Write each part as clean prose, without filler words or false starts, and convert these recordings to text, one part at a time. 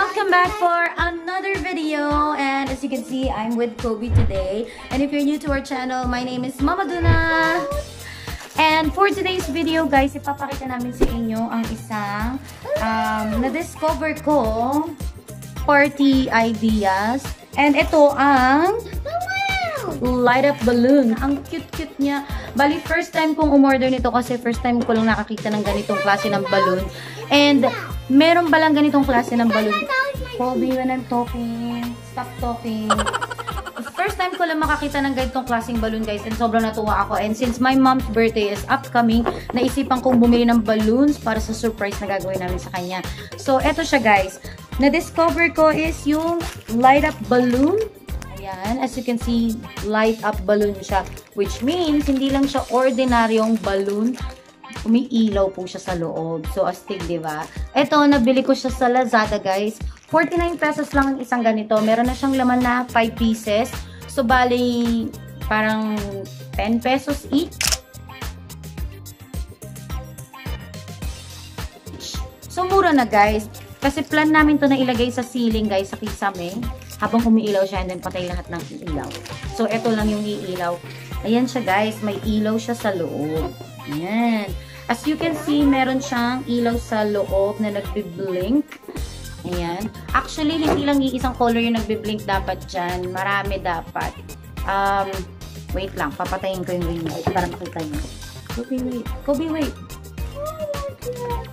welcome back for another video. And as you can see, I'm with Kobe today. And if you're new to our channel, my name is MummaDunna. And for today's video, guys, ipapakita namin sa inyo ang isang na-discover ko party ideas. And ito ang light up balloon. Ang cute-cute niya. Bali, first time kong umorder nito kasi first time ko lang nakakita ng ganitong klase ng balloon. And meron ba lang ganitong klase ng balloon? Kobe, when I'm talking, stop talking. First time ko lang makakita ng ganitong klaseng balloon, guys. And sobrang natuwa ako. And since my mom's birthday is upcoming, naisipan kong bumili ng balloons para sa surprise na gagawin namin sa kanya. So, eto siya, guys. Na-discover ko is yung light up balloon. Ayan, as you can see, light up balloon siya. Which means, hindi lang siya ordinaryong balloon. Umiilaw po siya sa loob. So, astig, diba? Ito, nabili ko siya sa Lazada, guys. 49 pesos lang ang isang ganito. Meron na siyang laman na 5 pieces. So, bali, parang 10 pesos each. So, mura na, guys. Kasi plan namin to na ilagay sa ceiling, guys, sa kisame. Habang umiilaw siya, and then patay lahat ng ilaw. So, ito lang yung iilaw. Ayan siya, guys. May ilaw siya sa loob. Ayan. As you can see, meron siyang ilaw sa loob na nagbi-blink. Ayan. Actually, hindi lang iisang color yung nagbi-blink dapat dyan. Marami dapat. Wait lang. Papatayin ko yung ring light para makita nyo. Kobe, wait. Kobe, wait.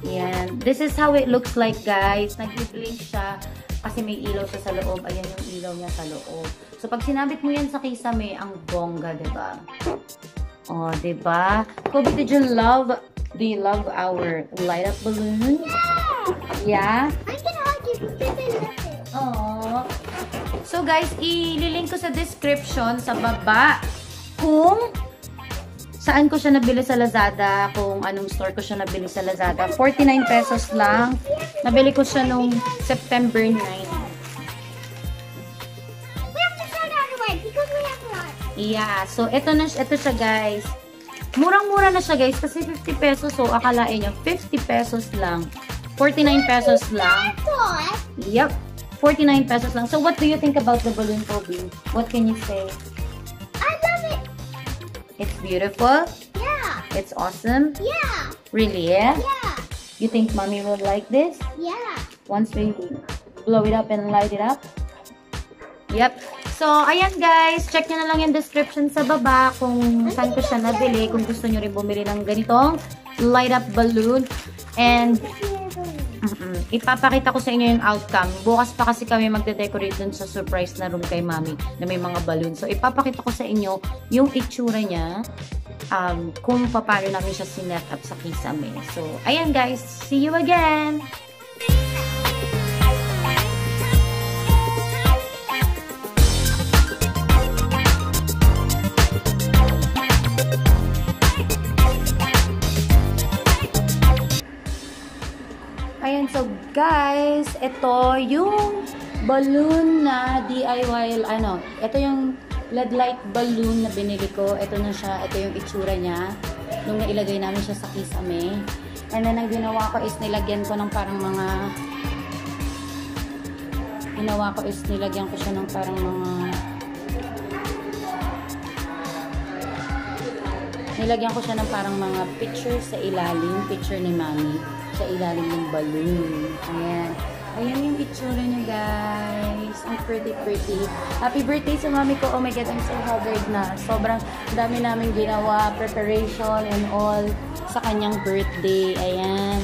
Ayan. This is how it looks like, guys. Nagbi-blink siya. Kasi may ilaw siya sa loob. Ayan yung ilaw niya sa loob. So, pag sinabit mo yan sa kisame, ang bongga, diba? Oh, diba? Kobe, do you love our light up balloon? Yeah? I can hug you because I love it. Oh. So, guys, ililink ko sa description sa baba kung saan ko siya nabili sa Lazada, kung anong store ko siya nabili sa Lazada. 49 pesos lang. Nabili ko siya nung September 9. We have to start out away because we have to run. Yeah. So, ito siya, guys. Murang-mura na siya, guys, kasi 50 pesos. So, akalain nyo, 50 pesos lang. 49 pesos lang. Yep. 49 pesos lang. So, what do you think about the balloon, Kobe? What can you say? I love it. It's beautiful? Yeah. It's awesome? Yeah. Really, yeah? Yeah. You think mommy will like this? Yeah. Once we blow it up and light it up? Yep. So, ayan guys. Check nyo na lang yung description sa baba kung saan ko siya nabili. Kung gusto nyo rin bumili ng ganitong light up balloon. And ipapakita ko sa inyo yung outcome. Bukas pa kasi kami magde-decorate dun sa surprise na room kay mami na may mga balloon. So, ipapakita ko sa inyo yung itsura niya. Kung paano namin siya sinet up sa kisame. So, ayan guys. See you again! Ayan, so guys, ito yung balloon na DIY, ito yung LED light balloon na binili ko. Ito na siya, ito yung itsura niya nung nailagay namin siya sa kisame. And then, ang ginawa ko is nilagyan ko ng parang mga, nilagyan ko siya ng parang mga, nilagyan ko siya ng parang mga picture sa ilalim, picture ni mami, sa ilalim ng balloon. Ayan. Ayan yung itsura niya, guys. Ang pretty. Happy birthday sa mami ko. Oh my God, I'm so haggard na. Sobrang dami namin ginawa, preparation and all sa kanyang birthday. Ayan.